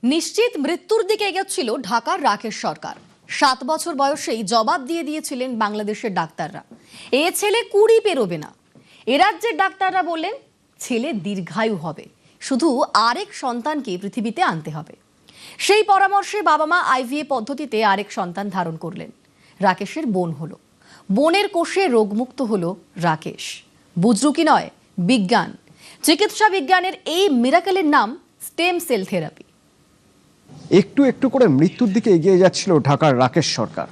নিশ্চিত মৃত্যুর দিকে এগোচ্ছিল ঢাকার রাকেশ সরকার। 7 বছর বয়সেই জবাব দিয়ে দিয়েছিলেন বাংলাদেশের ডাক্তাররা, এ ছেলে 20 পেরোবে না। এ রাজ্যের ডাক্তাররা বললেন ছেলে দীর্ঘায়ু হবে, শুধু আরেক সন্তানকে পৃথিবীতে আনতে হবে। সেই পরামর্শে বাবা মা আইভিএফ পদ্ধতিতে আরেক সন্তান ধারণ করলেন। রাকেশের বোন হলো, বোনের কোষে রোগমুক্ত হলো রাকেশ। বুজরুকি নয়, বিজ্ঞান, চিকিৎসা বিজ্ঞানের এই মিরাকেলের নাম স্টেম সেল থেরাপি। একটু একটু করে মৃত্যুর দিকে এগিয়ে যাচ্ছিল ঢাকার রাকেশ সরকার।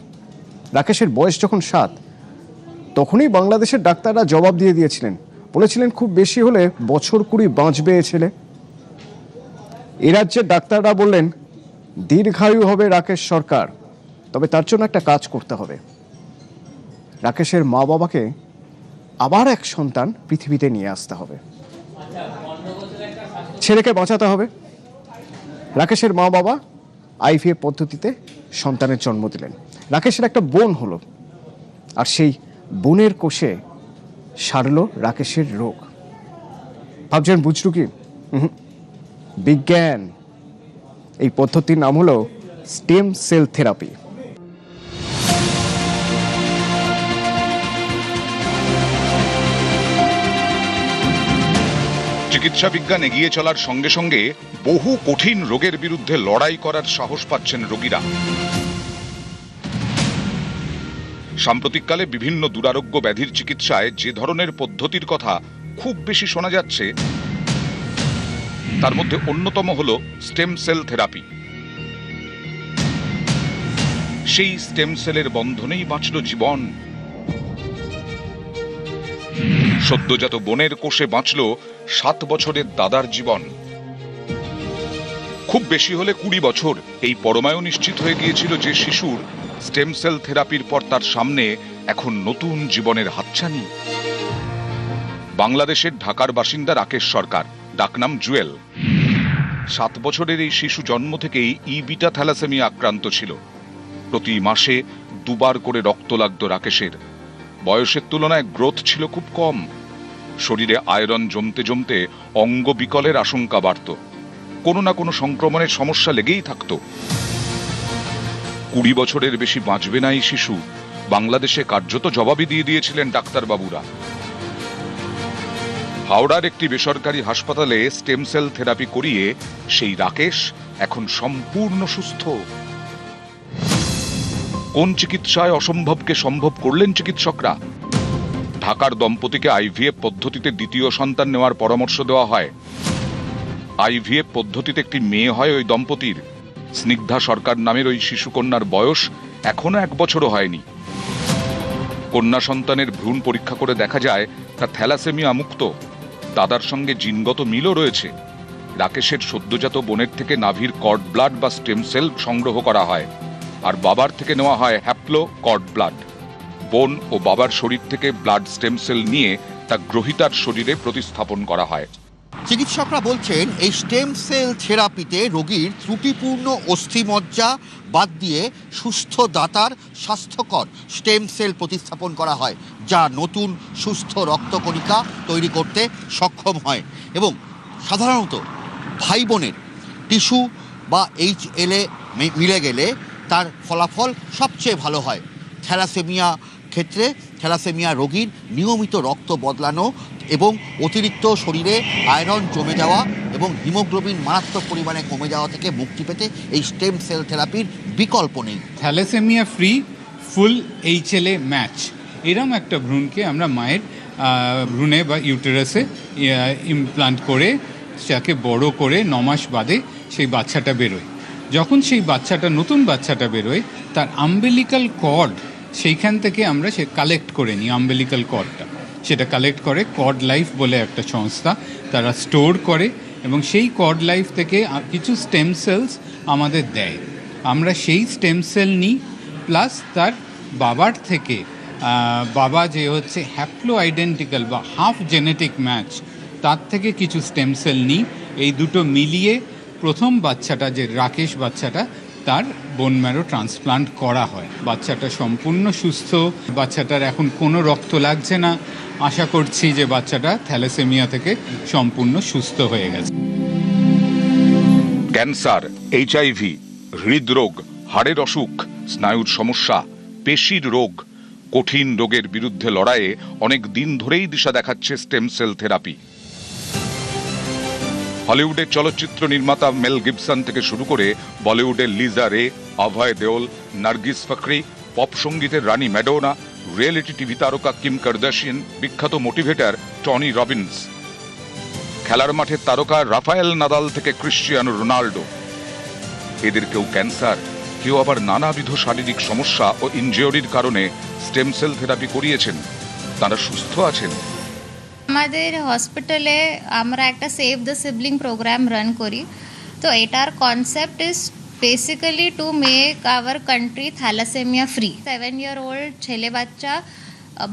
রাকেশের বয়স যখন 7, তখনই বাংলাদেশের ডাক্তাররা জবাব দিয়ে দিয়েছিলেন, বলেছিলেন খুব বেশি হলে বছর 20 বাঁচবে এ ছেলে। এ রাজ্যের ডাক্তাররা বললেন দীর্ঘায়ু হবে রাকেশ সরকার, তবে তার জন্য একটা কাজ করতে হবে। রাকেশের মা বাবাকে আবার এক সন্তান পৃথিবীতে নিয়ে আসতে হবে, ছেলেকে বাঁচাতে হবে। রাকেশের মা বাবা আইভিএফ পদ্ধতিতে সন্তানের জন্ম দিলেন। রাকেশের একটা বোন হলো, আর সেই বোনের কোষে সারল রাকেশের রোগ। ভাবছেন বুঝলু কি? বিজ্ঞান। এই পদ্ধতির নাম হলো স্টেম সেল থেরাপি। চিকিৎসা বিজ্ঞান এগিয়ে চলার সঙ্গে সঙ্গে বহু কঠিন রোগের বিরুদ্ধে লড়াই করার সাহস পাচ্ছেন রোগীরা। সাম্প্রতিককালে বিভিন্ন দুরারোগ্য ব্যাধির চিকিৎসায় যে ধরনের পদ্ধতির কথা খুব বেশি শোনা যাচ্ছে, তার মধ্যে অন্যতম হল স্টেম সেল থেরাপি। সেই স্টেম সেলের বন্ধনেই বাঁচল জীবন। সদ্যজাত বোনের কোষে বাঁচল 7 বছরের দাদার জীবন। খুব বেশি হলে 20 বছর, এই পরমায়ু নিশ্চিত হয়ে গিয়েছিল যে শিশুর। স্টেম সেল থেরাপির পর তার সামনে এখন নতুন জীবনের হাতছানি। বাংলাদেশের ঢাকার বাসিন্দা রাকেশ সরকার, ডাকনাম জুয়েল। 7 বছরের এই শিশু জন্ম থেকেই ই-বিটা থ্যালাসেমিয়া আক্রান্ত ছিল। প্রতি মাসে 2 বার করে রক্ত লাগতো রাকেশের। বয়সের তুলনায় গ্রোথ ছিল খুব কম। শরীরে আয়রন জমতে জমতে অঙ্গ বিকলের আশঙ্কা বাড়ত। কোনো না কোনো সংক্রমণের সমস্যা লেগেই থাকত। 20 বছরের বেশি বাঁচবে না এই শিশু, বাংলাদেশে কার্যত জবাবই দিয়ে দিয়েছিলেন ডাক্তারবাবুরা। হাওড়ার একটি বেসরকারি হাসপাতালে স্টেম সেল থেরাপি করিয়ে সেই রাকেশ এখন সম্পূর্ণ সুস্থ। কোন চিকিৎসায় অসম্ভবকে সম্ভব করলেন চিকিৎসকরা? ঢাকার দম্পতিকে আইভিএফ পদ্ধতিতে দ্বিতীয় সন্তান নেওয়ার পরামর্শ দেওয়া হয়। আইভিএফ পদ্ধতিতে একটি মেয়ে হয় ওই দম্পতির। স্নিগ্ধা সরকার নামের ওই শিশুকন্যার বয়স এখনো 1 বছরও হয়নি। কন্যা সন্তানের ভ্রূণ পরীক্ষা করে দেখা যায় তা থ্যালাসেমিয়া মুক্ত। দাদার সঙ্গে জিনগত মিলও রয়েছে। রাকেশের সদ্যজাত বোনের থেকে নাভির কর্ড ব্লাড বা স্টেম সেল সংগ্রহ করা হয়, আর বাবার থেকে নেওয়া হয় হ্যাপ্লো কর্ড ব্লাড। বোন ও বাবার শরীর থেকে ব্লাড স্টেম সেল নিয়ে তা গ্রহীতার শরীরে প্রতিস্থাপন করা হয়। চিকিৎসকরা বলছেন এই স্টেম সেল থেরাপিতে রোগীর ত্রুটিপূর্ণ অস্থিমজ্জা বাদ দিয়ে সুস্থ দাতার স্বাস্থ্যকর স্টেম সেল প্রতিস্থাপন করা হয়, যা নতুন সুস্থ রক্তকণিকা তৈরি করতে সক্ষম হয়। এবং সাধারণত ভাই বোনের টিস্যু বা HLA মিলে গেলে তার ফলাফল সবচেয়ে ভালো হয়। থ্যালাসেমিয়া ক্ষেত্রে থ্যালাসেমিয়া রোগীর নিয়মিত রক্ত বদলানো এবং অতিরিক্ত শরীরে আয়রন জমে যাওয়া এবং হিমোগ্লোবিন মারাত্মক পরিমাণে কমে যাওয়া থেকে মুক্তি পেতে এই স্টেম সেল থেরাপির বিকল্প নেই। থ্যালাসেমিয়া ফ্রি ফুল HLA ম্যাচ, এরম একটা ভ্রূণকে আমরা মায়ের ভ্রূণে বা ইউটেরাসে ইমপ্লান্ট করে যাকে বড় করে 9 মাস বাদে সেই বাচ্চাটা বেরোয়। যখন সেই বাচ্চাটা নতুন বাচ্চাটা বেরোয়, তার আম্বেলিক্যাল কর্ড সেইখান থেকে আমরা সে কালেক্ট করে নিই। আম্বেলিক্যাল কর্ডটা সেটা কালেক্ট করে কর্ড লাইফ বলে একটা সংস্থা, তারা স্টোর করে এবং সেই কর্ড লাইফ থেকে কিছু স্টেম সেলস আমাদের দেয়। আমরা সেই স্টেম সেল নিই, প্লাস তার বাবার থেকে বাবা যে হচ্ছে হ্যাপ্লো আইডেন্টিক্যাল বা হাফ জেনেটিক ম্যাচ, তার থেকে কিছু স্টেম সেল নিই। এই দুটো মিলিয়ে প্রথম বাচ্চাটা যে রাকেশ বাচ্চাটা, তার বোন ম্যারো ট্রান্সপ্লান্ট করা হয়। বাচ্চাটা সম্পূর্ণ সুস্থ, বাচ্চাটার এখন কোনো রক্ত লাগছে না। আশা করছি যে বাচ্চাটা থ্যালাসেমিয়া থেকে সম্পূর্ণ সুস্থ হয়ে গেছে। ক্যান্সার, এইচআইভি, হৃদরোগ, হাড়ের অসুখ, স্নায়ুর সমস্যা, পেশির রোগ, কঠিন রোগের বিরুদ্ধে লড়াইয়ে অনেক দিন ধরেই দিশা দেখাচ্ছে স্টেম সেল থেরাপি। হলিউডের চলচ্চিত্র নির্মাতা মেল গিবসন থেকে শুরু করে বলিউডের লিজা রে, অভয় দেওল, নার্গিস ফাকরি, পপ সঙ্গীতের রানী ম্যাডোনা, রিয়েলিটি টিভি তারকা কিম কার্দাশিয়ান, বিখ্যাত মোটিভেটর টনি রবিন্স, খেলার মাঠের তারকা রাফায়েল নাদাল থেকে ক্রিশ্চিয়ানো রোনাল্ডো, এদের কেউ ক্যান্সার, কেউ আবার নানাবিধ শারীরিক সমস্যা ও ইনজিওরির কারণে স্টেম সেল থেরাপি করিয়েছেন। তারা সুস্থ আছেন। আমাদের হসপিটালে আমরা একটা save the sibling programme run করি। তো এটার concept is basically to make our country thalassaemia free. 7-year-old ছেলে বাচ্চা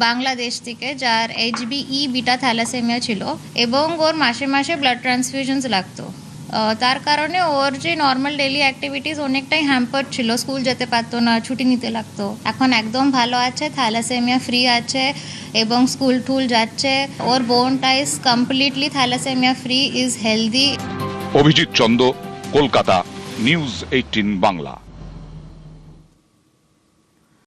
বাংলাদেশ থেকে, যার HbE বিটা থ্যালাসেমিয়া ছিল এবং ওর মাসে মাসে ব্লাড ট্রান্সফিউশনস লাগতো। তার কারণে ওর যে নর্মাল ডেলি অ্যাক্টিভিটিস অনেকটাই হ্যাম্পার ছিল, স্কুল যেতে পারতো না, ছুটি নিতে লাগতো। এখন একদম ভালো আছে, থ্যালাসেমিয়া ফ্রি আছে এবং স্কুল টুল যাচ্ছে। ওর বোনটা is completely thalassaemia free, is healthy. Abhijit Chanda, Kolkata, news 18 Bangla.